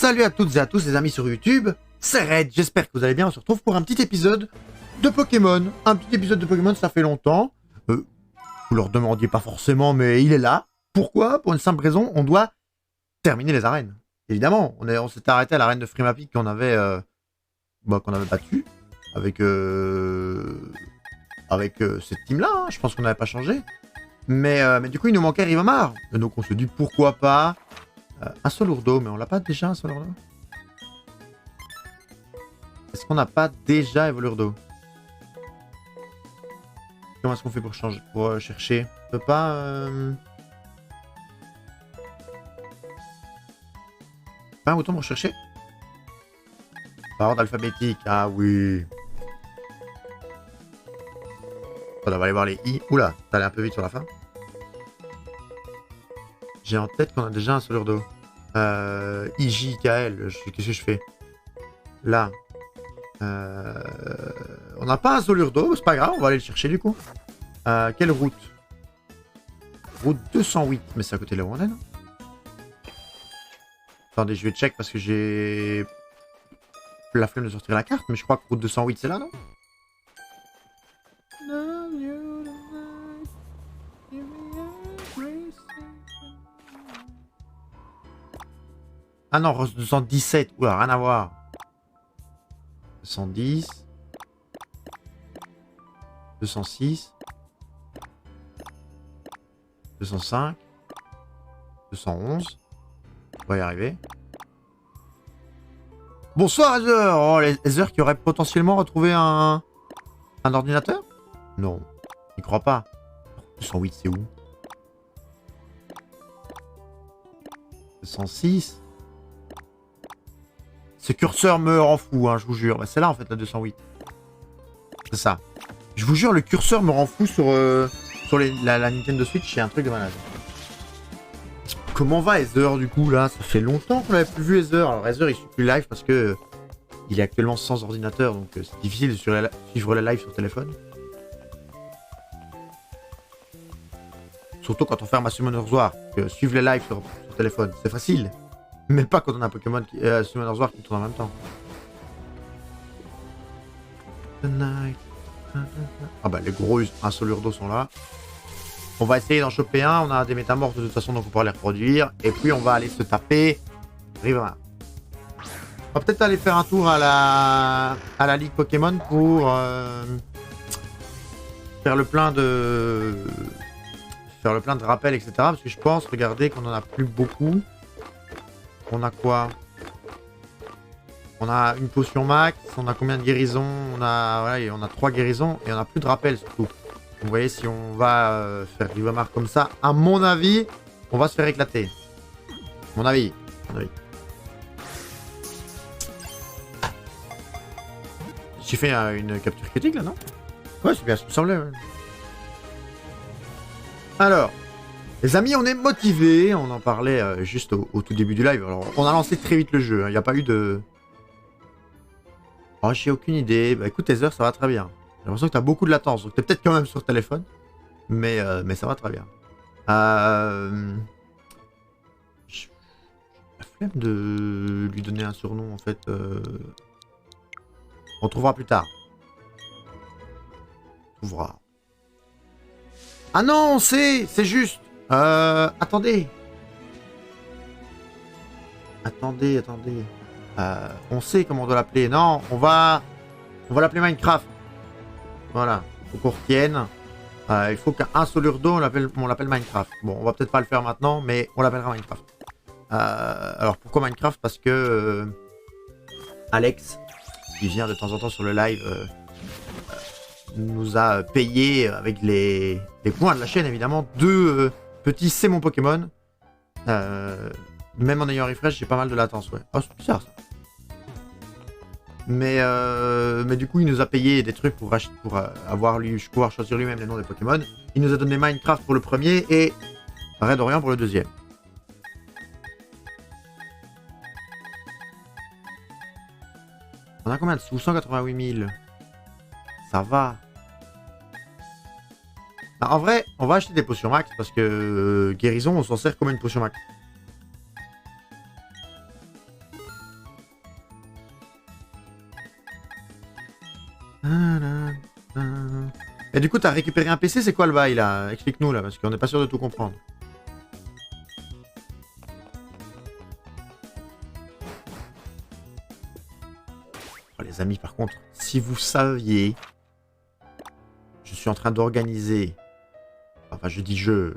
Salut à toutes et à tous les amis sur YouTube, c'est Red, j'espère que vous allez bien, on se retrouve pour un petit épisode de Pokémon. Un petit épisode de Pokémon, ça fait longtemps. Vous leur demandiez pas forcément, mais il est là. Pourquoi? Pour une simple raison, on doit terminer les arènes. Évidemment, on s'était arrêté à l'arène de Frimapic qu'on avait battu avec cette team-là, hein. Je pense qu'on n'avait pas changé. Mais du coup, il nous manquait Rivamar. Et donc on se dit pourquoi pas un Solourdo, mais on l'a pas déjà un Solourdo? Est-ce qu'on n'a pas déjà Evolurdo? Comment est-ce qu'on fait pour changer, pour chercher? On peut pas pas un bouton pour chercher? Par ordre alphabétique, ah oui. On va aller voir les I. Oula, t'es allé un peu vite sur la fin. J'ai en tête qu'on a déjà un Solourdo. IJKL, qu'est-ce que je fais? Là. On n'a pas un Solourdo, c'est pas grave, on va aller le chercher du coup. Quelle route? Route 208, mais c'est à côté de là où on est, non? Attendez, je vais check parce que j'ai la flemme de sortir la carte, mais je crois que route 208 c'est là, non? Ah non, 217, oula, rien à voir. 210. 206. 205. 211. On va y arriver. Bonsoir Heather. Oh, les Heather qui auraient potentiellement retrouvé un ordinateur? Non, je crois pas. 208, c'est où? 206. Ce curseur me rend fou, hein, je vous jure. Bah, c'est là en fait la 208. C'est ça. Je vous jure, le curseur me rend fou sur la Nintendo Switch, c'est un truc de malade. Comment va Heather du coup là? Ça fait longtemps qu'on l'avait plus vu Heather. Alors Heather il suit plus live parce que il est actuellement sans ordinateur, donc c'est difficile de suivre le live sur téléphone. Surtout quand on ferme à Summoner's War, que suivre les lives sur téléphone, c'est facile. Mais pas quand on a un Pokémon Summoner's War qui tourne en même temps. Ah bah les gros un Solourdo sont là. On va essayer d'en choper un, on a des métamorphes de toute façon donc on pourra les reproduire. Et puis on va aller se taper Rivamar. On va peut-être aller faire un tour à la Ligue Pokémon pour faire le plein de rappels, etc. Parce que je pense, regardez, qu'on en a plus beaucoup. On a quoi? On a une potion max, on a combien de guérisons? On a 3 guérisons et on a plus de rappels surtout. Vous voyez, si on va faire Rivamar comme ça, à mon avis, on va se faire éclater. Mon avis. J'ai fait une capture critique là, non? Ouais, c'est bien ce qui me semblait. Ouais. Alors, les amis, on est motivés. On en parlait juste au tout début du live. Alors, on a lancé très vite le jeu. Il n'y a pas eu de... Oh, j'ai aucune idée. Bah écoute, Heather, ça va très bien. J'ai l'impression que t'as beaucoup de latence. Donc t'es peut-être quand même sur téléphone. Mais ça va très bien. J'ai la flemme de lui donner un surnom, en fait. On trouvera plus tard. On trouvera. Ah non, c'est juste. Attendez. Attendez. On sait comment on doit l'appeler. Non, on va l'appeler Minecraft. Voilà. Faut qu'on retienne. Il faut qu'un Solourdo, on l'appelle Minecraft. Bon, on va peut-être pas le faire maintenant, mais on l'appellera Minecraft. Alors, pourquoi Minecraft? Parce que Alex, qui vient de temps en temps sur le live, nous a payé avec les points de la chaîne, évidemment, 2 petits c'est mon Pokémon. Même en ayant refresh, j'ai pas mal de latence, ouais. Oh, c'est bizarre, ça. Mais du coup, il nous a payé des trucs pour pouvoir choisir lui-même les noms des Pokémon. Il nous a donné Minecraft pour le premier et Red Orient pour le deuxième. On a combien de sous? 188 000. Ça va. Bah, en vrai, on va acheter des potions max parce que guérison, on s'en sert comme une potion max. Et du coup, t'as récupéré un PC, c'est quoi le bail là? Explique-nous là, parce qu'on n'est pas sûr de tout comprendre. Oh, les amis, par contre, si vous saviez, je suis en train d'organiser, enfin je dis je,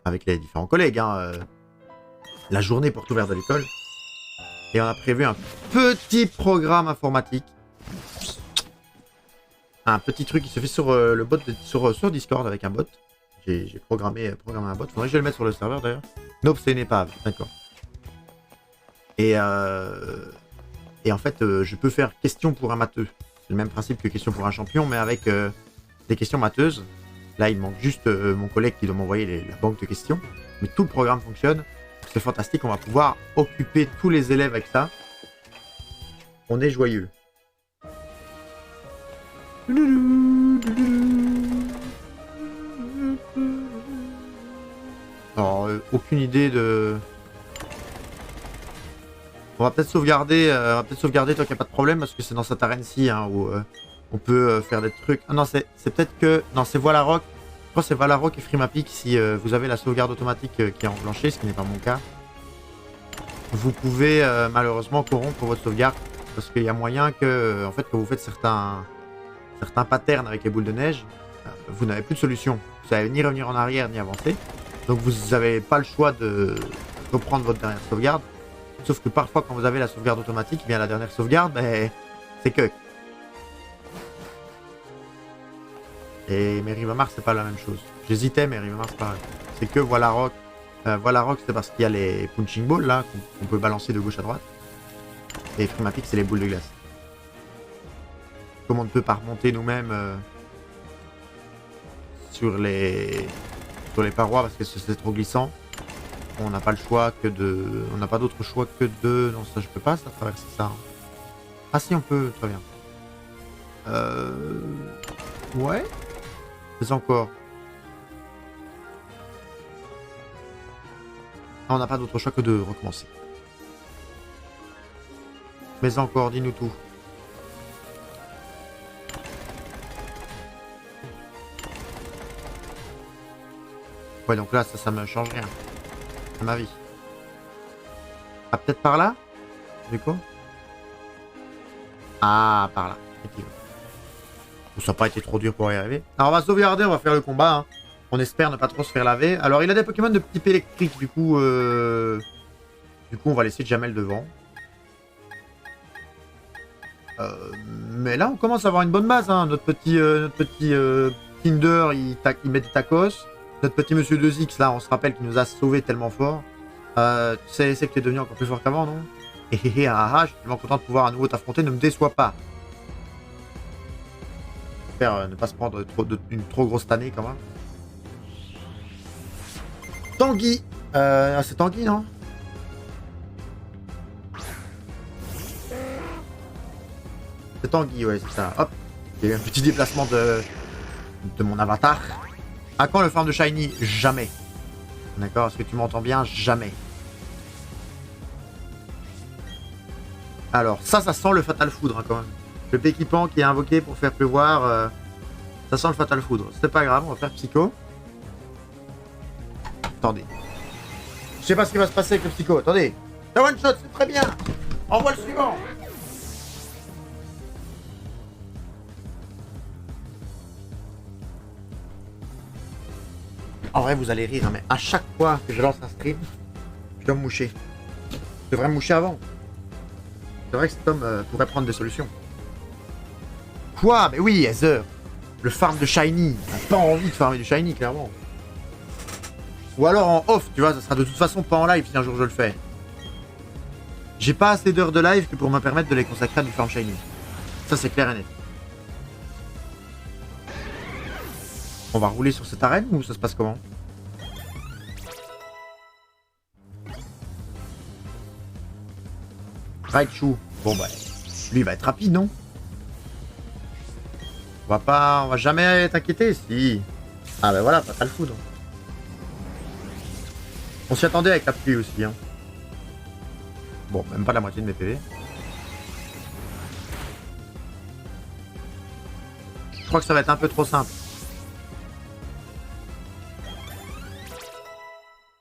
avec les différents collègues, hein, la journée porte ouverte de l'école. Et on a prévu un petit programme informatique. Un petit truc qui se fait sur le bot sur Discord avec un bot. J'ai programmé un bot. Faudrait que je le mette sur le serveur d'ailleurs. Nope, c'est une épave. D'accord. Et en fait, je peux faire question pour un matheux. C'est le même principe que question pour un champion, mais avec des questions matheuses. Là, il manque juste mon collègue qui doit m'envoyer la banque de questions. Mais tout le programme fonctionne. C'est fantastique. On va pouvoir occuper tous les élèves avec ça. On est joyeux. Alors, aucune idée de... On va peut-être sauvegarder, tant qu'il n'y a pas de problème, parce que c'est dans cette arène-ci hein, où on peut faire des trucs. Ah non, c'est peut-être que... Non, c'est Valaroc. Je crois que c'est Valaroc et Frimapic si vous avez la sauvegarde automatique qui est enclenchée, ce qui n'est pas mon cas. Vous pouvez malheureusement corrompre votre sauvegarde, parce qu'il y a moyen que, en fait, quand vous faites certains patterns avec les boules de neige, vous n'avez plus de solution. Vous savez ni revenir en arrière, ni avancer. Donc vous n'avez pas le choix de reprendre votre dernière sauvegarde. Sauf que parfois, quand vous avez la sauvegarde automatique, bien la dernière sauvegarde, ben, c'est que. Et Merrymamar, c'est pas la même chose. J'hésitais, mais Merrymamar, c'est pareil. C'est que Valaroc. Valaroc, c'est parce qu'il y a les punching balls là, qu'on peut balancer de gauche à droite. Et Frimapic, c'est les boules de glace. Comme on ne peut pas remonter nous-mêmes sur les parois parce que c'est trop glissant, on n'a pas le choix que de... On n'a pas d'autre choix que de... Non, ça je peux pas, ça traverser ça. Hein. Ah si, on peut, très bien. Ouais. Mais encore. Ah, on n'a pas d'autre choix que de recommencer. Mais encore, dis-nous tout. Ouais, donc là, ça me change rien. À ma vie. Ah, peut-être par là? Du coup? Ah, par là. Effectivement. Ça n'a pas été trop dur pour y arriver. Alors, on va sauvegarder, on va faire le combat. Hein. On espère ne pas trop se faire laver. Alors, il a des Pokémon de type électrique. Du coup, on va laisser Jamel devant. Mais là, on commence à avoir une bonne base. Hein. Notre petit Kinder, il met des tacos. Notre petit monsieur 2X, là, on se rappelle qu'il nous a sauvés tellement fort. Tu sais que tu es devenu encore plus fort qu'avant, non? Je suis tellement content de pouvoir à nouveau t'affronter, ne me déçois pas. J'espère ne pas se prendre une trop grosse tannée, quand même. Tanguy c'est Tanguy, non? C'est Tanguy, ouais, c'est ça. Hop, il y a eu un petit déplacement de mon avatar. À quand le farm de Shiny? Jamais. D'accord, est-ce que tu m'entends bien? Jamais. Alors, ça sent le Fatal Foudre, hein, quand même. Le Pékipant qui est invoqué pour faire pleuvoir, ça sent le Fatal Foudre. C'est pas grave, on va faire Psycho. Attendez. Je sais pas ce qui va se passer avec le Psycho, attendez. La one shot, c'est très bien. Envoie le suivant. En vrai, vous allez rire, hein, mais à chaque fois que je lance un stream, je dois me moucher. Je devrais me moucher avant. C'est vrai que cet homme pourrait prendre des solutions. Quoi? Mais oui, Heather. Le farm de Shiny. On n'a pas envie de farmer du Shiny, clairement. Ou alors en off, tu vois, ça sera de toute façon pas en live si un jour je le fais. J'ai pas assez d'heures de live que pour me permettre de les consacrer à du farm Shiny. Ça, c'est clair et net. On va rouler sur cette arène ou ça se passe comment? Raichu. Bon bah, lui il va être rapide, non? On va jamais t'inquiéter, si. Ah bah voilà, Fatal Foudre. On s'y attendait avec la pluie aussi, hein. Bon, même pas la moitié de mes PV. crois que ça va être un peu trop simple.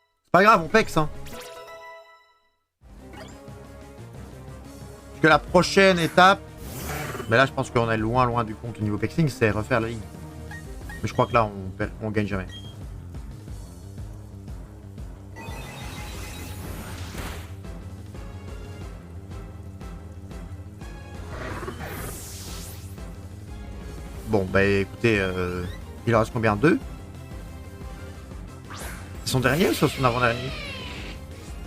C'est pas grave, on pex, hein. Parce que la prochaine étape, mais là je pense qu'on est loin du compte au niveau pexing, c'est refaire la ligne. Mais je crois que là on gagne jamais. Bon bah écoutez, il en reste combien? 2? C'est son dernier ou c'est son avant-dernier?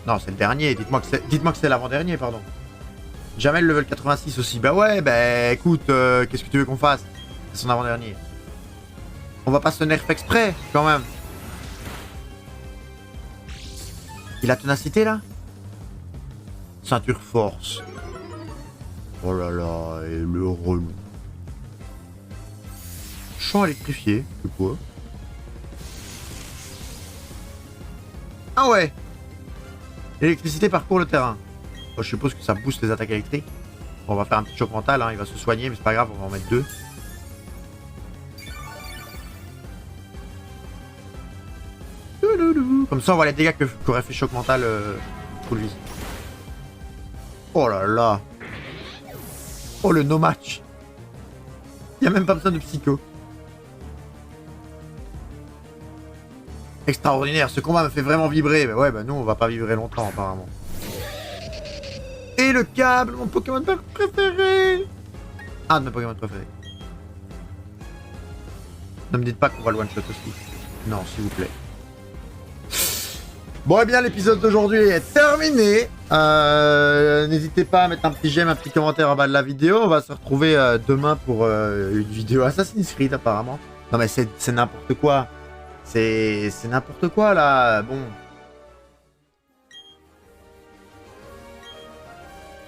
Non, c'est le dernier, dites-moi que c'est l'avant-dernier, pardon. Jamais le level 86 aussi. Bah ouais, bah écoute, qu'est-ce que tu veux qu'on fasse? C'est son avant-dernier. On va pas se nerf exprès, quand même. Il a ténacité, là? Ceinture force. Oh là là, et le relou. Champ électrifié, c'est quoi? Ah ouais! L'électricité parcourt le terrain. Bon, je suppose que ça booste les attaques électriques. Bon, on va faire un petit choc mental, hein. Il va se soigner, mais c'est pas grave, on va en mettre 2. Comme ça, on voit les dégâts qu'aurait fait choc mental pour lui. Oh là là! Oh le no-match! Il n'y a même pas besoin de psycho. Extraordinaire, ce combat me fait vraiment vibrer. Mais ouais, bah nous, on va pas vibrer longtemps, apparemment. Et le câble, mon Pokémon préféré! Un de mes Pokémon préférés. Ne me dites pas qu'on va le one-shot aussi. Non, s'il vous plaît. Bon, et bien, l'épisode d'aujourd'hui est terminé. N'hésitez pas à mettre un petit j'aime, un petit commentaire en bas de la vidéo. On va se retrouver demain pour une vidéo Assassin's Creed, apparemment. Non, mais c'est n'importe quoi. C'est n'importe quoi, là. Bon.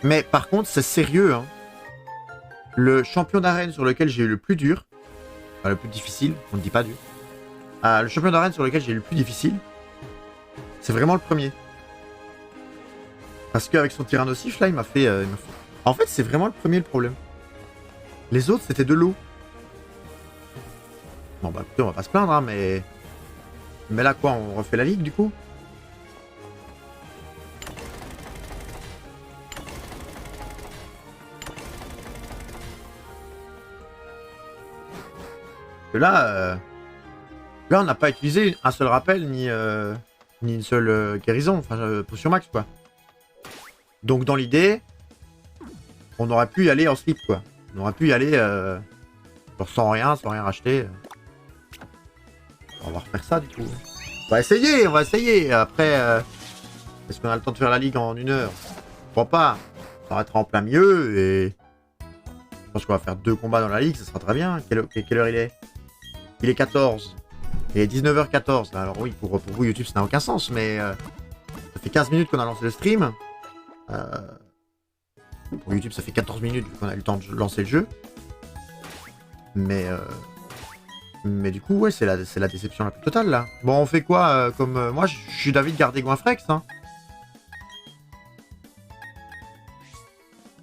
Mais par contre, c'est sérieux, hein. Le champion d'arène sur lequel j'ai eu le plus dur, enfin le plus difficile, on ne dit pas dur. Le champion d'arène sur lequel j'ai eu le plus difficile, c'est vraiment le premier. Parce qu'avec son tyrannosif, là, il m'a fait... En fait, c'est vraiment le premier le problème. Les autres, c'était de l'eau. Bon, bah écoutez, on va pas se plaindre, hein, mais... Mais là, quoi, on refait la ligue, du coup? Là, on n'a pas utilisé un seul rappel, ni une seule guérison, enfin, potion max, quoi. Donc, dans l'idée, on aurait pu y aller en slip, quoi. On aurait pu y aller sans rien racheter. On va refaire ça, du coup. On va essayer. Après, est-ce qu'on a le temps de faire la ligue en 1 heure? Je crois pas. On s'arrêtera en plein milieu et... Je pense qu'on va faire 2 combats dans la ligue, ça sera très bien. Quelle heure il est? Il est 14. Il est 19h14. Alors oui, pour vous, YouTube, ça n'a aucun sens, mais ça fait 15 minutes qu'on a lancé le stream. Pour YouTube, ça fait 14 minutes qu'on a eu le temps de lancer le jeu. Mais du coup, ouais, c'est la déception la plus totale, là. Bon, on fait quoi comme... moi, je suis d'avis de garder Goinfrex, hein.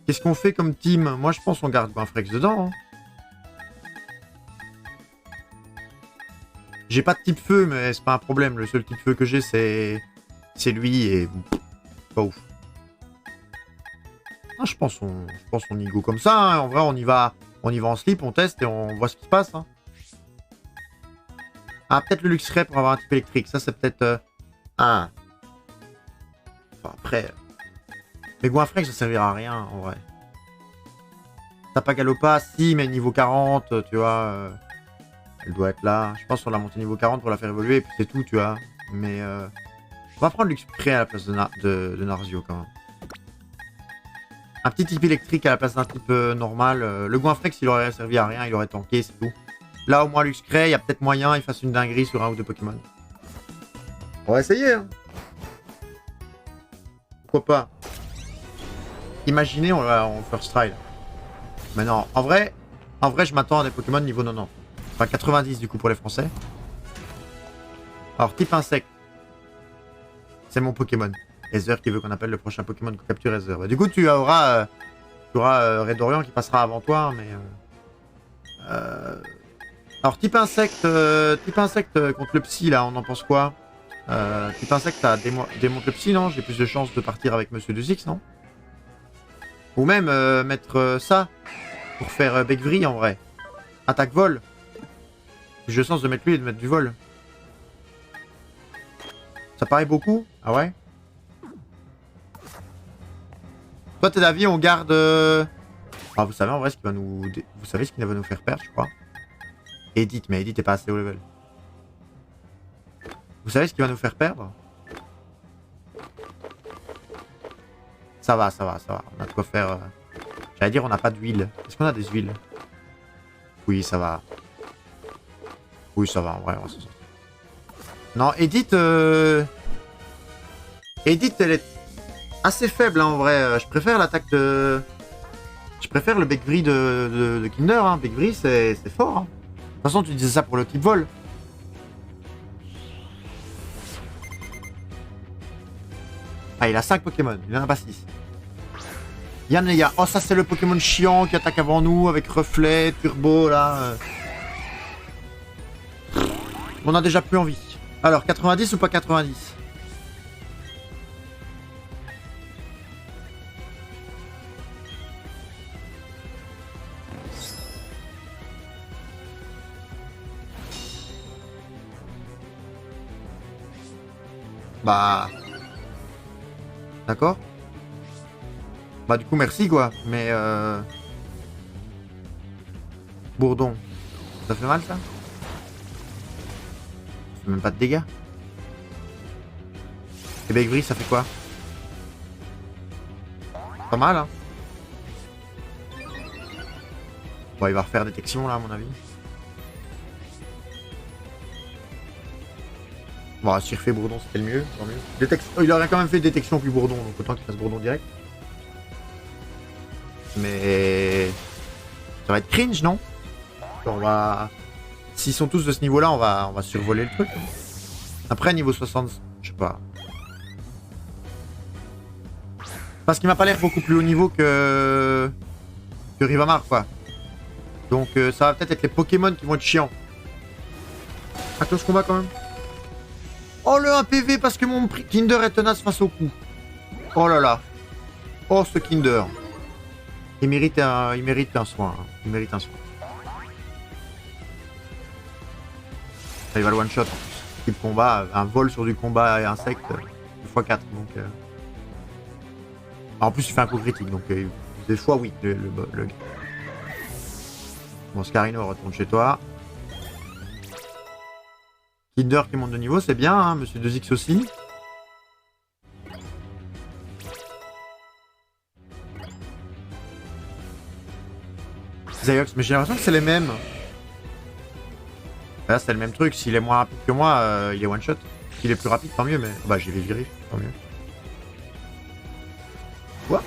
Qu'est-ce qu'on fait comme team? Moi, je pense qu'on garde Goinfrex dedans, hein. J'ai pas de type feu, mais c'est pas un problème. Le seul type feu que j'ai, c'est lui et... Pas ouf. Ah, je pense qu'on y go comme ça, hein. En vrai, on y va en slip, on teste et on voit ce qui se passe, hein. Ah, peut-être le Luxray pour avoir un type électrique. Ça, c'est peut-être... Enfin, après... Mais Goinfrex, ça servira à rien, en vrai. Tapa Galopa, si, mais niveau 40, tu vois... Elle doit être là. Je pense qu'on l'a montée niveau 40 pour la faire évoluer, et puis c'est tout, tu vois. Mais on va prendre Luxray à la place de Narzio, quand même. Un petit type électrique à la place d'un type normal. Le Goinfrex, il aurait servi à rien, il aurait tanké, c'est tout. Là, au moins, Luxray, il y a peut-être moyen, il fasse une dinguerie sur un ou 2 Pokémon. On va essayer, hein. Pourquoi pas. Imaginez, on first try, là. Mais non, en vrai, je m'attends à des Pokémon niveau 90. Enfin, 90, du coup, pour les Français. Alors, type insecte. C'est mon Pokémon. Ether qui veut qu'on appelle le prochain Pokémon qu'on capture Ether. Bah, du coup, tu auras Redorian qui passera avant toi, mais... Alors type insecte contre le psy là, on en pense quoi? Type insecte, ça démonte le psy, non? J'ai plus de chances de partir avec Monsieur 2X, non? Ou même mettre ça pour faire Beckvry en vrai. Attaque vol. J'ai le sens de mettre lui et de mettre du vol. Ça paraît beaucoup? Ah ouais? Toi t'es d'avis, on garde... Ah, vous savez en vrai ce qui va nous... Vous savez ce qui va nous faire perdre, je crois. Edith, mais Edith est pas assez haut level. Vous savez ce qui va nous faire perdre? Ça va, ça va, ça va. On a de quoi faire... J'allais dire on n'a pas d'huile. Est-ce qu'on a des huiles? Oui, ça va. Oui, ça va, en vrai, on va s'en sortir. Non, Edith... Edith, elle est assez faible, hein, en vrai. Je préfère l'attaque de... Je préfère le Beckvry de Kinder, hein. Beckvry, c'est fort, hein. De toute façon, tu disais ça pour le type vol. Ah, il a 5 Pokémon, il en a pas 6. Yanneya, oh ça c'est le Pokémon chiant qui attaque avant nous avec reflet, turbo là. On a déjà plus envie. Alors 90 ou pas 90? Bah... D'accord. Bah du coup merci quoi, mais Bourdon, ça fait mal ça? Ça fait même pas de dégâts. Et Beckvry ça fait quoi? Pas mal hein. Bon il va refaire détection là à mon avis. Bon si il refait Bourdon c'était le mieux, tant mieux. Oh, il aurait quand même fait détection puis Bourdon, donc autant qu'il fasse Bourdon direct. Mais ça va être cringe, non? On va... S'ils sont tous de ce niveau-là, on va survoler le truc. Après, niveau 60, je sais pas. Parce qu'il m'a pas l'air beaucoup plus haut niveau que Rivamar, quoi. Donc ça va peut-être être les Pokémon qui vont être chiants. Attends ce combat quand même. Oh le 1 PV parce que mon Kinder est tenace face au coup. Oh là là. Oh ce Kinder. Il mérite un soin. Hein. Il mérite un soin. Ça, il va le one shot en plus. Type combat, un vol sur du combat et insecte, 2x4. Donc, en plus, il fait un coup critique. Donc, des fois, oui, le gars. Bon, Scarino, retourne chez toi. Kinder qui monte de niveau, c'est bien, hein, Monsieur 2X aussi. Zayox, mais j'ai l'impression que c'est les mêmes. Là, c'est le même truc. S'il est moins rapide que moi, il est one shot. S'il est plus rapide, tant mieux, mais. Bah, j'ai les viré, tant mieux. Quoi?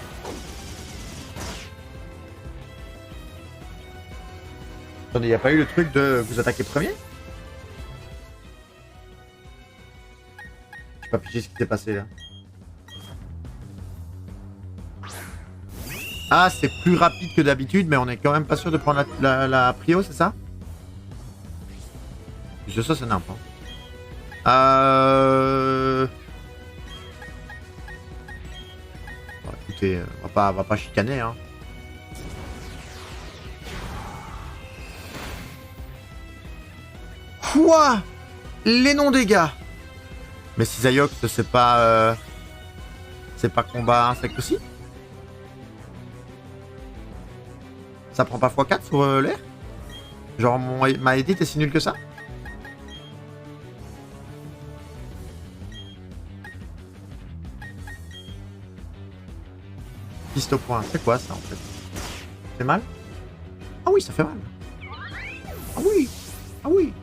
Attendez, y a pas eu le truc de vous attaquer premier? J'ai pas pigé ce qui s'est passé là. Ah, c'est plus rapide que d'habitude, mais on est quand même pas sûr de prendre la prio, c'est ça? Je sais, c'est n'importe. Bon, écoutez, on va pas chicaner, hein. Quoi? Les non-dégâts. Mais si Zayox, c'est pas... c'est pas combat insecte aussi? Ça prend pas x4 sur l'air? Genre ma edit est si nulle que ça? Piste au point, c'est quoi ça en fait? Ça fait mal? Ah oui, ça fait mal. Ah oui! Ah oui!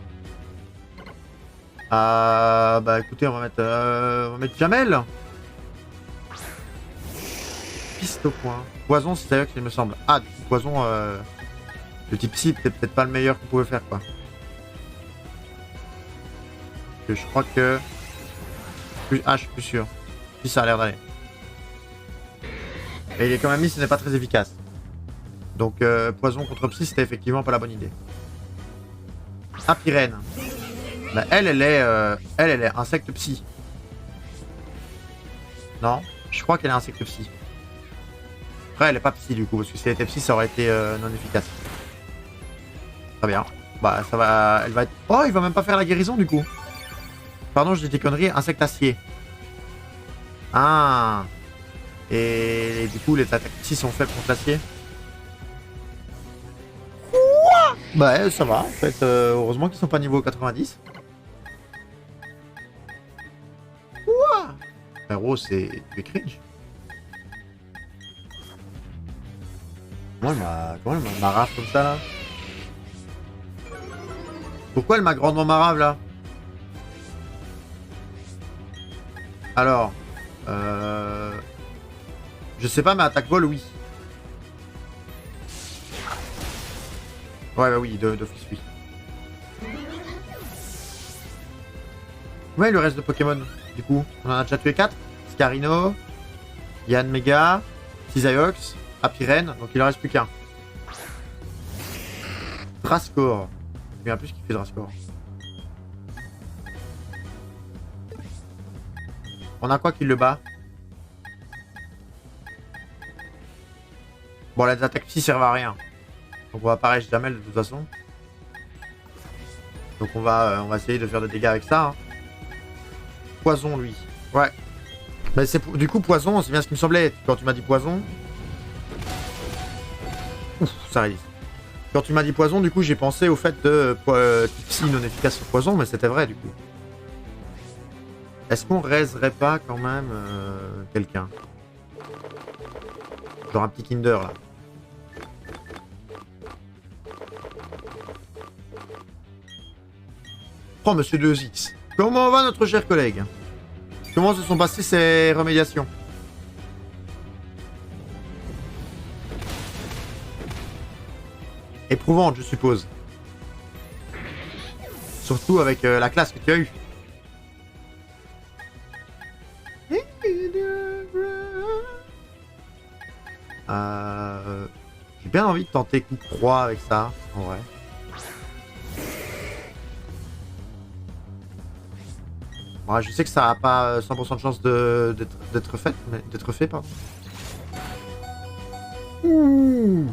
Bah écoutez, on va mettre Jamel. Piste au point. Poison, c'est d'ailleurs qu'il me semble. Ah, du coup, poison, le type psy, c'est peut-être pas le meilleur qu'on pouvait faire, quoi. Que je crois que... Ah, je suis plus sûr. Si, ça a l'air d'aller. Et il est quand même mis, ce n'est pas très efficace. Donc, poison contre psy, c'était effectivement pas la bonne idée. Apirène. Bah, elle est insecte psy. Non, je crois qu'elle est insecte psy. Après, elle est pas psy du coup, parce que si elle était psy, ça aurait été non efficace. Très bien. Bah, ça va. Elle va être. Oh, il va même pas faire la guérison du coup. Pardon, je dis des conneries. Insecte acier. Ah. Et du coup, les attaques psy sont faibles contre l'acier. Bah, ça va en fait. Heureusement qu'ils sont pas niveau 90. Ouah. Frérot, c'est cringe. Comment elle m'a raf comme ça là? Pourquoi elle m'a grandement marave là? Alors, je sais pas, mais attaque vol, oui. Ouais, bah oui, d'office, oui. Ouais, le reste de Pokémon, du coup. On en a déjà tué 4. Scarino, Yann Mega, Cisaiox, Apirène, donc il en reste plus qu'un. Drascore. Je me souviens plus ce qu'il fait Drascore. On a quoi qui le bat? Bon, les attaques psy servent à rien. Donc on va apparaître jamais de toute façon. Donc on va essayer de faire des dégâts avec ça. Hein. Poison, lui. Ouais. Bah, du coup, poison, c'est bien ce qui me semblait. Quand tu m'as dit poison... Ouf, ça résiste. Quand tu m'as dit poison, du coup, j'ai pensé au fait de psy non efficace sur poison, mais c'était vrai, du coup. Est-ce qu'on raiserait pas quand même quelqu'un? Genre un petit Kinder, là. Oh, monsieur 2X. Comment va notre cher collègue? Comment se sont passées ces remédiations? Éprouvante, je suppose. Surtout avec la classe que tu as eue. J'ai bien envie de tenter coup de croix avec ça, en vrai. Ouais, je sais que ça a pas 100% de chance d'être fait, mais d'être fait, pardon. Ouh.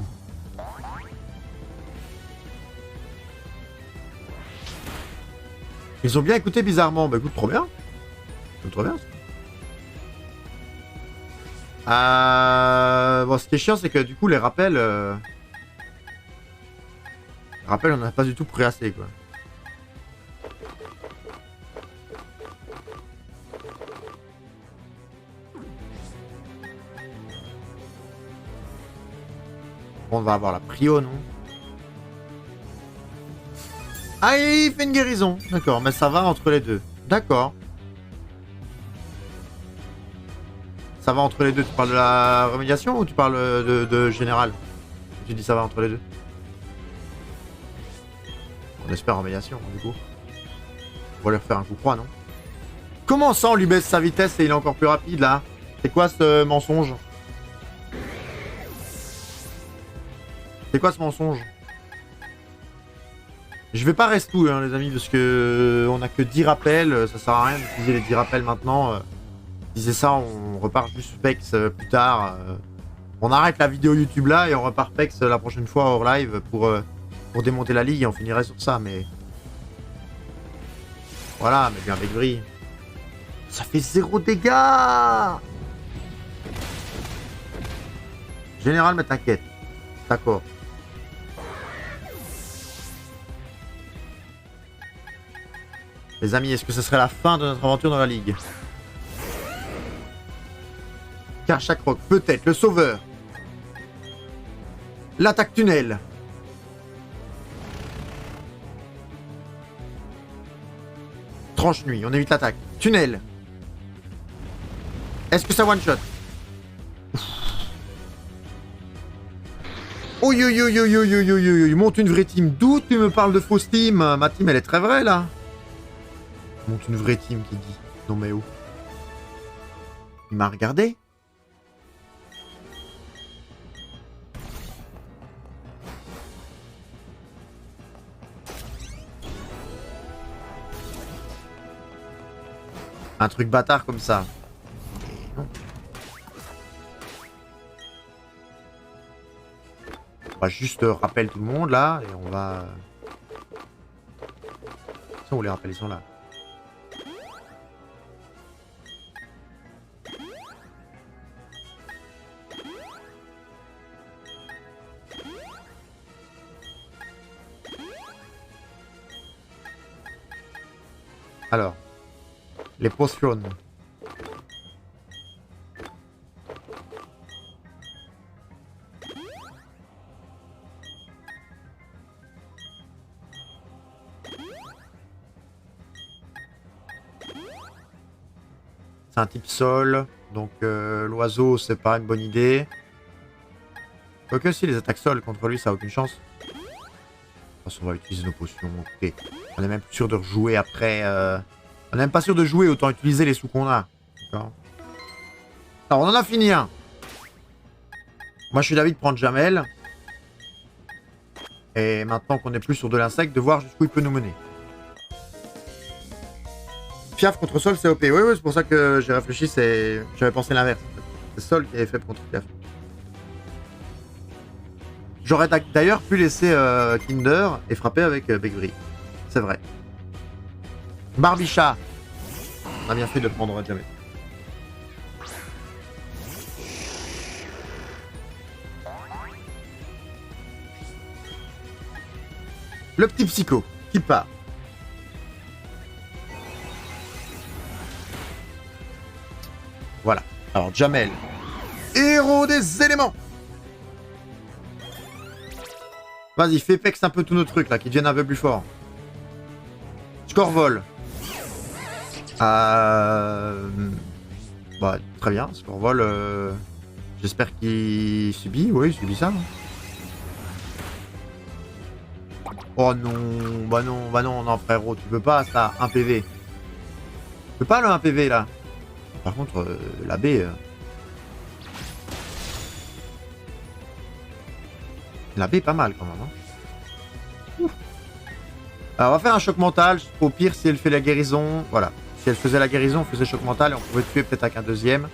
Ils ont bien écouté bizarrement. Bah écoute, trop bien. Trop bien. Bon, ce qui est chiant, c'est que du coup, les rappels... Les rappels, on n'a pas du tout pris assez, quoi. On va avoir la prio, non? Ah, il fait une guérison. D'accord, mais ça va entre les deux. D'accord. Ça va entre les deux. Tu parles de la remédiation ou tu parles de général? Tu dis ça va entre les deux. On espère remédiation, du coup. On va lui refaire un coup froid, non? Comment ça, on lui baisse sa vitesse et il est encore plus rapide, là? C'est quoi ce mensonge? C'est quoi ce mensonge? Je vais pas rester tout, hein, les amis, parce que on a que 10 rappels. Ça sert à rien d'utiliser les 10 rappels maintenant. Si c'est ça, on repart juste Pex plus tard. On arrête la vidéo YouTube là et on repart Pex la prochaine fois hors live pour démonter la ligue et on finirait sur ça, mais... Voilà, mais bien avec bris. Ça fait 0 dégâts. Général, mais t'inquiète. D'accord. Les amis, est-ce que ce serait la fin de notre aventure dans la ligue? Car chaque roc, peut-être, le sauveur. L'attaque tunnel. Tranche nuit, on évite l'attaque. Tunnel. Est-ce que ça one shot? Oh yo yo yo yo yo yo yo yo, monte une vraie team. D'où tu me parles de fausse team? Ma team elle est très vraie là. Monte une vraie team qui dit. Non mais oh. Il m'a regardé. Un truc bâtard comme ça. Non. On va juste rappeler tout le monde là et on va... Si on les rappelle, ils sont là. Alors, les potions. C'est un type sol, donc l'oiseau c'est pas une bonne idée. Quoique si les attaques sol contre lui ça a aucune chance. On va utiliser nos potions. Okay. On est même sûr de rejouer après. On n'est même pas sûr de jouer, autant utiliser les sous qu'on a. D'accord. Alors on en a fini un. Moi je suis d'avis de prendre Jamel. Et maintenant qu'on est plus sur de l'insecte, de voir jusqu'où il peut nous mener. Piaf contre Sol c'est OP. Oui, oui, c'est pour ça que j'ai réfléchi, j'avais pensé l'inverse. C'est Sol qui avait fait contre Piaf. J'aurais d'ailleurs pu laisser Kinder et frapper avec Begri. C'est vrai. Barbicha. On a bien fait de prendre Jamel. Le petit psycho qui part. Voilà. Alors Jamel. Héros des éléments. Vas-y, fais pex un peu tous nos trucs là, qui deviennent un peu plus forts. Scorvol. Bah, très bien, Scorvol. J'espère qu'il subit. Oui, il subit ça. Oh non, bah non, non, frérot, tu peux pas ça, 1 PV. Tu peux pas le 1 PV là. Par contre, la B. La B est pas mal quand même. Hein. Alors on va faire un choc mental. Au pire, si elle fait la guérison, voilà. Si elle faisait la guérison, on faisait choc mental et on pouvait tuer peut-être avec un deuxième.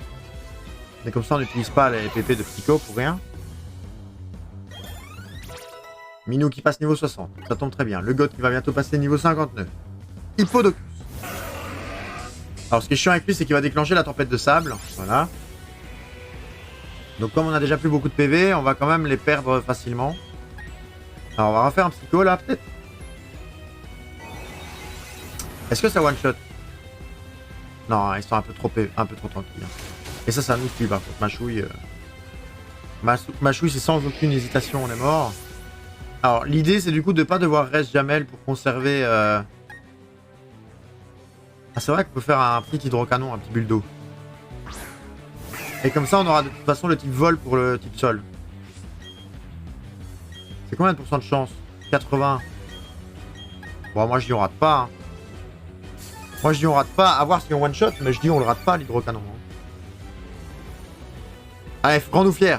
Mais comme ça, on n'utilise pas les PP de Psycho pour rien. Minou qui passe niveau 60, ça tombe très bien. Le God qui va bientôt passer niveau 59. Hippodocus. Alors ce qui est chiant avec lui, c'est qu'il va déclencher la tempête de sable. Voilà. Donc comme on a déjà plus beaucoup de PV, on va quand même les perdre facilement. Alors on va refaire un psycho là peut-être. Est-ce que ça one shot? Non, ils sont un peu trop tranquilles. Et ça nous tue par contre. Machouille. Machouille c'est sans aucune hésitation, on est mort. Alors l'idée c'est du coup de pas devoir reste Jamel pour conserver... Ah c'est vrai qu'on peut faire un petit hydrocanon, un petit bulle d'eau. Et comme ça on aura de toute façon le type vol pour le type sol. C'est combien de pourcents de chance? 80. Bon moi je dis on rate pas. Hein. Moi je dis on rate pas, à voir si on one shot, mais je dis on le rate pas l'hydrocanon. Hein. Allez, rends-nous fiers.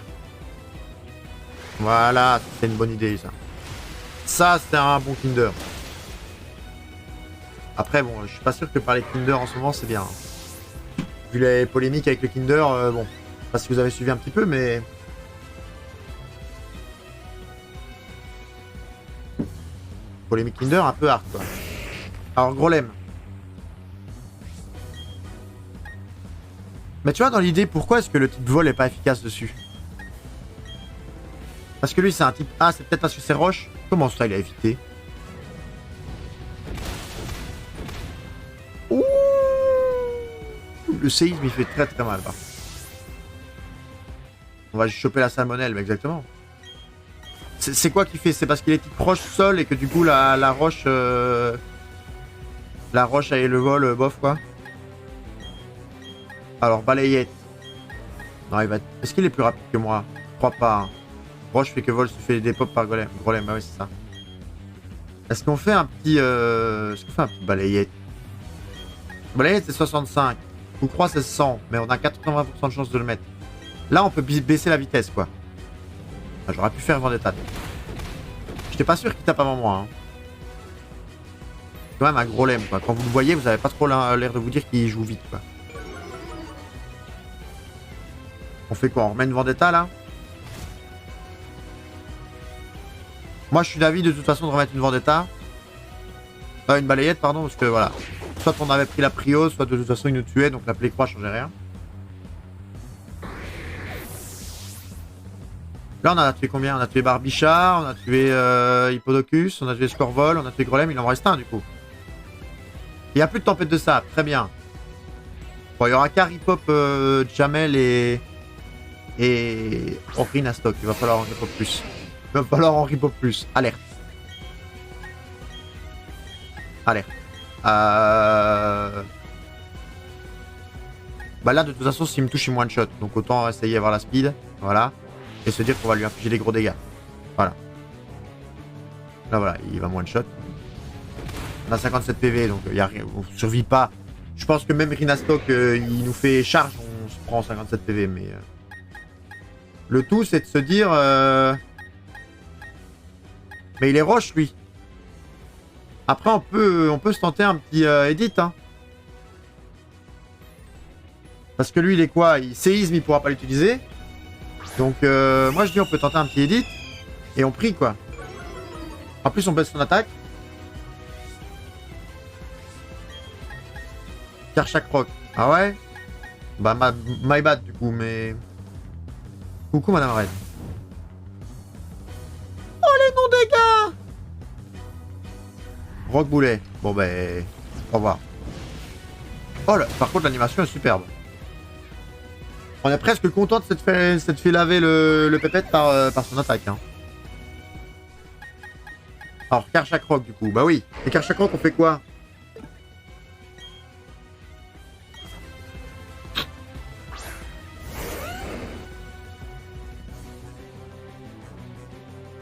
Voilà, c'est une bonne idée ça. Ça c'est un bon Kinder. Après bon, je suis pas sûr que parler de Kinder en ce moment c'est bien. Hein. Vu les polémiques avec le Kinder, bon, je sais pas si vous avez suivi un petit peu, mais... Polémique Kinder un peu hard quoi. Alors Grolem. Mais tu vois dans l'idée, pourquoi est-ce que le type vol est pas efficace dessus? Parce que lui c'est un type... Ah c'est peut-être parce que c'est roche. Comment ça il a évité? Ouh, le séisme il fait très très mal. Bah. On va juste choper la salmonelle, mais exactement. C'est quoi qui fait? C'est parce qu'il est type roche sol et que du coup la roche... La roche et le vol, bof quoi. Alors balayette. Non il va... Est-ce qu'il est plus rapide que moi? Je crois pas. Hein. Roche fait que vol se fait des pop par Golem. Golem, bah oui c'est ça. Est-ce qu'on fait un petit... Est-ce qu'on fait un petit balayette? Balayette c'est 65. Coup croix c'est 100. Mais on a 80% de chance de le mettre. Là on peut baisser la vitesse quoi. Ah, j'aurais pu faire Vendetta. J'étais pas sûr qu'il tape avant moi. Hein. quand même un gros lemme, quoi. Quand vous le voyez, vous avez pas trop l'air de vous dire qu'il joue vite, quoi. On fait quoi? On remet une vendetta, là? Moi, je suis d'avis, de toute façon, de remettre une vendetta. Une balayette, pardon, parce que, voilà. Soit on avait pris la prio, soit de toute façon, il nous tuait, donc la plaie croix changeait rien. Là, on a tué combien? On a tué Barbichard, on a tué Hippodocus, on a tué Scorvol, on a tué Grolem, il en reste un, du coup. Il n'y a plus de tempête de sable, très bien. Bon, il y aura Caripop, Jamel et Henri stock. Il va falloir Henri Pop plus. Il va falloir Henri Pop plus. Alerte. Alerte. Bah là, de toute façon, s'il me touche, il me one shot. Donc autant essayer d'avoir la speed. Voilà. Et se dire qu'on va lui infliger des gros dégâts. Voilà. Là, voilà, il va me one shot. On a 57 PV, donc y a rien, on survit pas. Je pense que même Rinastock, il nous fait charge, on se prend 57 PV, mais... Le tout, c'est de se dire... Mais il est roche, lui. Après, on peut se tenter un petit edit, hein. Parce que lui, il est quoi? Il séisme, il pourra pas l'utiliser. Donc, moi, je dis, on peut tenter un petit edit. Et on prie, quoi. En plus, on baisse son attaque. Karchak Rock. Ah ouais? Bah, my bad, du coup, mais... Coucou, Madame Red. Oh, les non-dégâts! Rock Boulet. Bon, ben... Au revoir. Oh, là, par contre, l'animation est superbe. On est presque content de s'être fait laver le pépette par son attaque, hein. Alors, Karchak Rock, du coup. Bah oui. Et Karchak Rock, on fait quoi?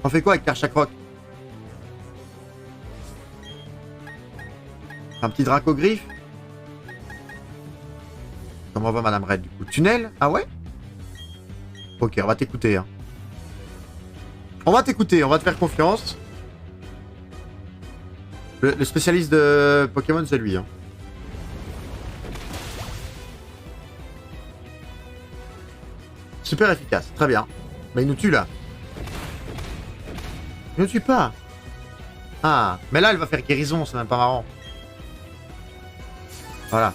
On fait quoi avec Karchak Rock? Un petit Dracogriffe? Comment va Madame Red, du coup? Tunnel? Ah ouais? Ok, on va t'écouter, hein. On va t'écouter, on va te faire confiance. Le spécialiste de Pokémon, c'est lui, hein. Super efficace, très bien. Mais il nous tue, là. Il ne tue pas. Ah, mais là, elle va faire guérison, c'est même pas marrant. Voilà.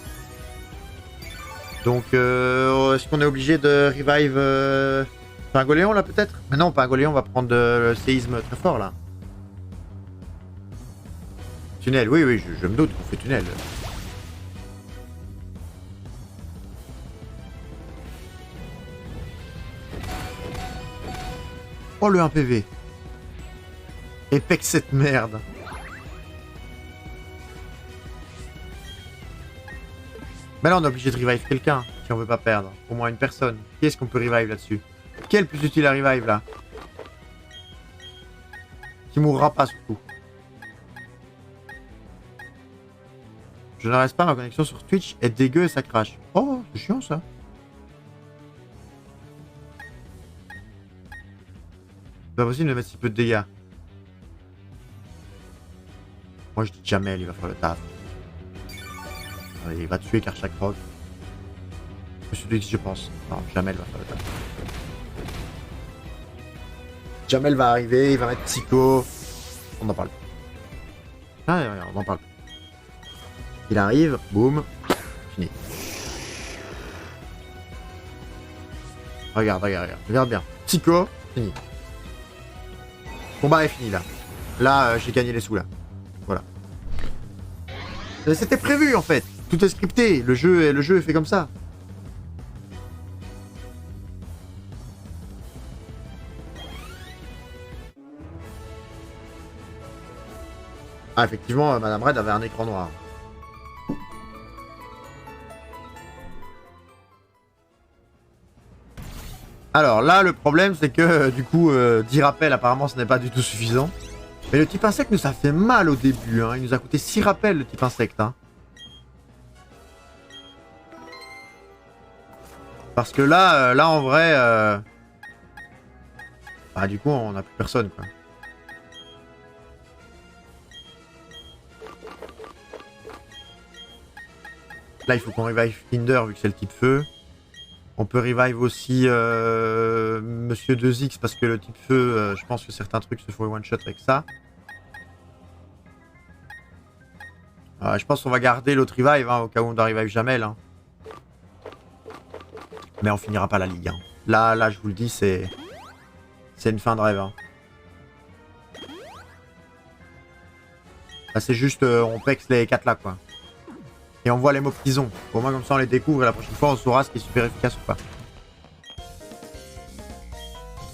Donc, est-ce qu'on est obligé de revive Pingoléon, là, peut-être? Mais non, Pingoléon va prendre le séisme très fort, là. Tunnel, oui, oui, je me doute qu'on fait tunnel. Oh, le 1 PV. Épec cette merde. Mais là, on est obligé de revive quelqu'un si on veut pas perdre. Au moins une personne. Qui est-ce qu'on peut revive là-dessus? Qui est le plus utile à revive, là? Qui mourra pas, surtout. Je ne reste pas, ma connexion sur Twitch est dégueu et ça crache. Oh, c'est chiant, ça. C'est pas possible de mettre si peu de dégâts. Moi, je dis Jamel, il va faire le taf. Il va tuer Karchak Rock. C'est celui que je pense. Non, Jamel va faire le taf. Jamel va arriver, il va mettre Psycho. On en parle. Ah, on en parle. Il arrive, boum, fini. Regarde, regarde, regarde. Regarde bien. Psycho, fini. Combat est fini, là. Là, j'ai gagné les sous, là. Voilà. C'était prévu, en fait. Tout est scripté. Le jeu est fait comme ça. Ah, effectivement, Madame Red avait un écran noir. Alors là, le problème, c'est que du coup, 10 rappels, apparemment, ce n'est pas du tout suffisant. Mais le type insecte nous a fait mal au début, hein. Il nous a coûté 6 rappels, le type insecte, hein. Parce que là, en vrai... Bah du coup, on n'a plus personne, quoi. là, il faut qu'on revive Kinder vu que c'est le type feu. On peut revive aussi Monsieur 2X parce que le type feu, je pense que certains trucs se font one shot avec ça. Je pense qu'on va garder l'autre revive hein, au cas où on doit revive Jamel. Hein. Mais on finira pas la ligue. Hein. Là, je vous le dis, c'est une fin de rêve. Hein. Là, c'est juste, on pexe les 4 là, quoi. Et on voit les mobs qu'ils ont. Au moins, comme ça, on les découvre et la prochaine fois, on saura ce qui est super efficace ou pas.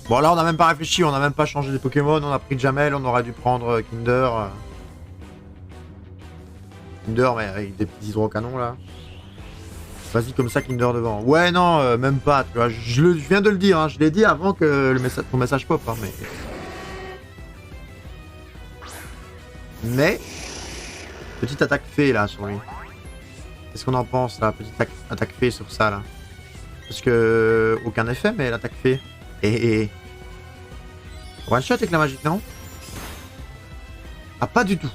Bon, là, on n'a même pas réfléchi, on n'a même pas changé de Pokémon. On a pris Jamel, on aurait dû prendre Kinder. Kinder, mais avec des petits hydrocanons, là. Vas-y, comme ça, Kinder devant. Ouais, non, même pas, tu vois. Je viens de le dire, hein. Je l'ai dit avant que ton message pop, hein, mais... Petite attaque fée, là, sur lui. Qu'est-ce qu'on en pense, la petite attaque fée sur ça, là? Parce que... Aucun effet, mais l'attaque fée. Et... One shot avec la magie, non? Ah, pas du tout.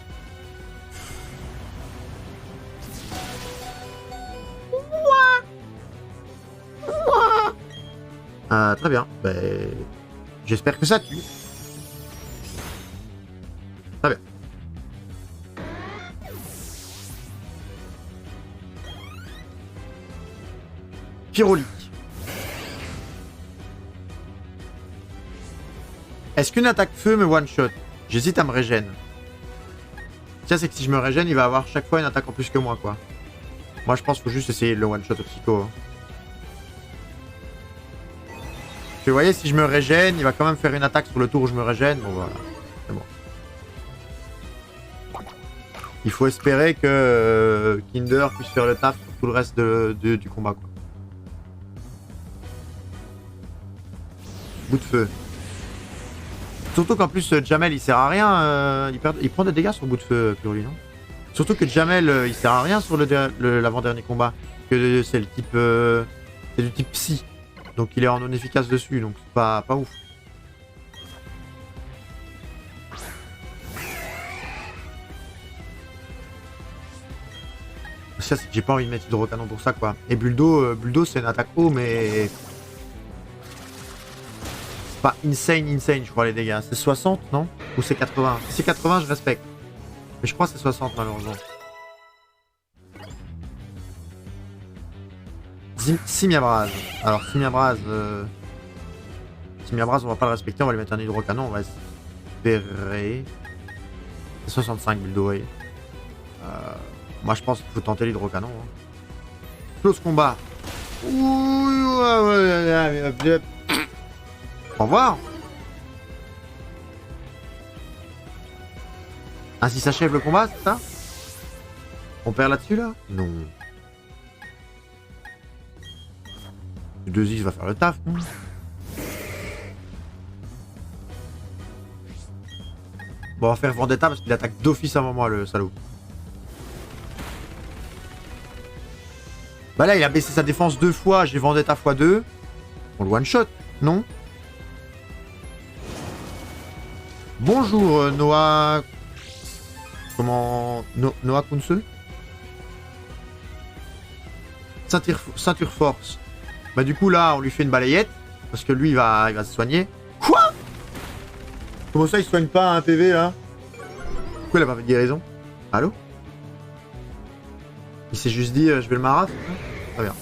Très bien. Ben... J'espère que ça tue. Très bien. Pyrolyque. Est-ce qu'une attaque feu me one-shot? J'hésite à me régène. Tiens, c'est que si je me régène, il va avoir chaque fois une attaque en plus que moi, quoi. Moi, je pense qu'il faut juste essayer de le one-shot au psycho. Hein. Vous voyez, si je me régène, il va quand même faire une attaque sur le tour où je me régène. Bon, voilà. C'est bon. Il faut espérer que Kinder puisse faire le taf pour tout le reste du combat, quoi. Bout de feu. Surtout qu'en plus, Jamel, il sert à rien. Il prend des dégâts sur bout de feu, pour lui, non? Surtout que Jamel, il sert à rien sur l'avant-dernier combat. Que c'est le type... c'est du type psy. Donc il est en non efficace dessus, donc c'est pas ouf. Ça, c'est que j'ai pas envie de mettre hydrocanon pour ça, quoi. Et Buldo c'est une attaque haut, mais... C'est pas insane, je crois, les dégâts. C'est 60, non? Ou c'est 80? Si c'est 80, je respecte. Mais je crois que c'est 60, malheureusement. Simiabras. Alors, Simiabras, on va pas le respecter, on va lui mettre un hydrocanon, on va espérer. C'est 65 Buldo, oui. Moi, je pense qu'il faut tenter l'hydrocanon. Hein. Close combat. Au revoir. Ainsi s'achève le combat, c'est ça? On perd là-dessus, là? Non. Le 2X va faire le taf, non? Bon, on va faire Vendetta parce qu'il attaque d'office avant moi, le salaud. Bah là, il a baissé sa défense 2 fois, j'ai Vendetta x2. On le one-shot, non? Bonjour, Noah... Comment... Noah Kunse? Ceinture force. Bah du coup là on lui fait une balayette parce que lui il va se soigner. Quoi? Comment ça il soigne pas un PV là? Pourquoi il a pas fait de guérison? Allô? Il s'est juste dit je vais le maraf. Très bien.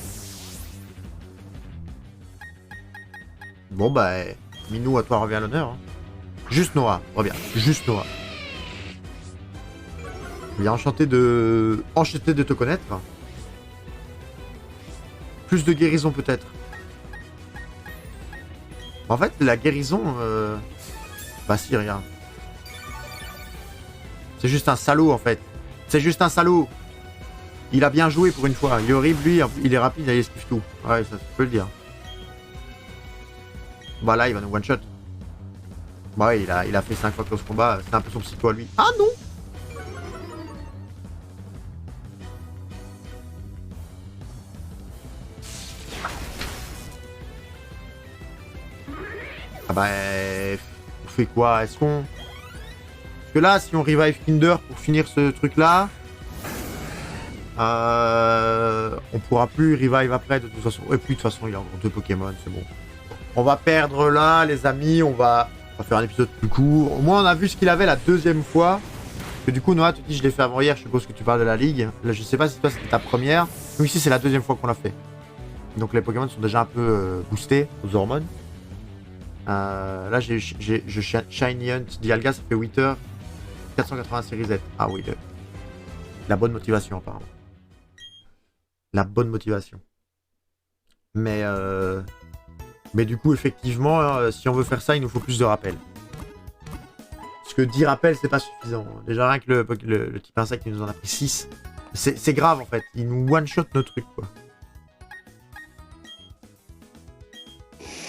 Bon bah Minou à toi revient à l'honneur. Hein. Juste Noah, reviens. Juste Noah. Bien enchanté de te connaître. Plus de guérison peut-être. En fait, la guérison... Bah si, regarde. C'est juste un salaud en fait. C'est juste un salaud. Il a bien joué pour une fois. Il est horrible lui, il est rapide, il esquive tout. Ouais, ça je peux le dire. Bah là, il va nous one-shot. Bah ouais, il a fait 5 fois close combat. C'est un peu son psycho à lui. Ah non! Ah bah... On fait quoi? Est-ce qu'on... Parce que là, si on revive Kinder pour finir ce truc-là... On pourra plus revive après de toute façon. Et puis de toute façon, il y a encore 2 Pokémon, c'est bon. On va perdre là, les amis. On va faire un épisode plus court. Au moins, on a vu ce qu'il avait la 2e fois. Que du coup, Noah te dit, je l'ai fait avant hier. Je suppose que tu parles de la ligue. Là, je sais pas si toi c'était ta première. Nous ici, c'est la 2e fois qu'on l'a fait. Donc les Pokémon sont déjà un peu boostés aux hormones. Là, je Shiny Hunt Dialga, ça fait 8 heures. 486 reset. Ah oui, la bonne motivation apparemment. La bonne motivation. Mais du coup, effectivement, si on veut faire ça, il nous faut plus de rappels. Parce que 10 rappels, c'est pas suffisant. Déjà, rien que le type insecte, il nous en a pris 6. C'est grave, en fait. Il nous one-shot nos trucs, quoi.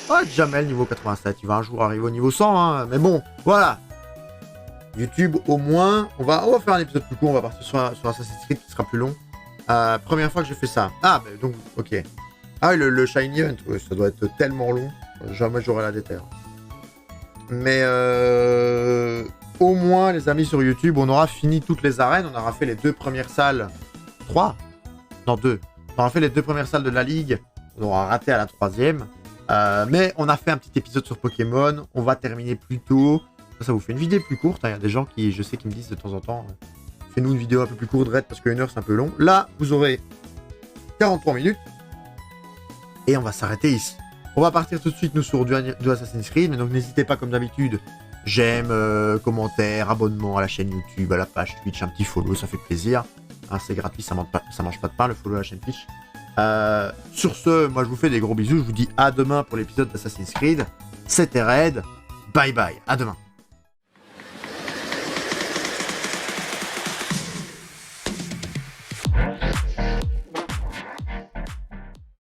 Ah, Jamel, niveau 87. Il va un jour arriver au niveau 100, hein. Mais bon, voilà. YouTube, au moins, on va faire un épisode plus court. On va partir sur Assassin's Creed qui sera plus long. Première fois que je fais ça. Ah, mais donc, ok. Ah, le Shiny Hunt, ouais, ça doit être tellement long. Jamais j'aurai la déterre. Mais au moins, les amis, sur YouTube, on aura fini toutes les arènes. On aura fait les 2 premières salles. 3 Non, 2. On aura fait les 2 premières salles de la Ligue. On aura raté à la 3e. Mais on a fait un petit épisode sur Pokémon. On va terminer plus tôt. Ça vous fait une vidéo plus courte. Il y a des gens qui, je sais, qui me disent de temps en temps fais-nous une vidéo un peu plus courte, Red, parce qu'une heure, c'est un peu long. Là, vous aurez 43 minutes. Et on va s'arrêter ici. On va partir tout de suite, nous, sur du Assassin's Creed. Donc, n'hésitez pas, comme d'habitude, j'aime, commentaire, abonnement à la chaîne YouTube, à la page Twitch, un petit follow, ça fait plaisir. Hein, c'est gratuit, ça mange pas de pain, le follow à la chaîne Twitch. Sur ce, moi, je vous fais des gros bisous. Je vous dis à demain pour l'épisode d'Assassin's Creed. C'était Red. Bye bye. À demain.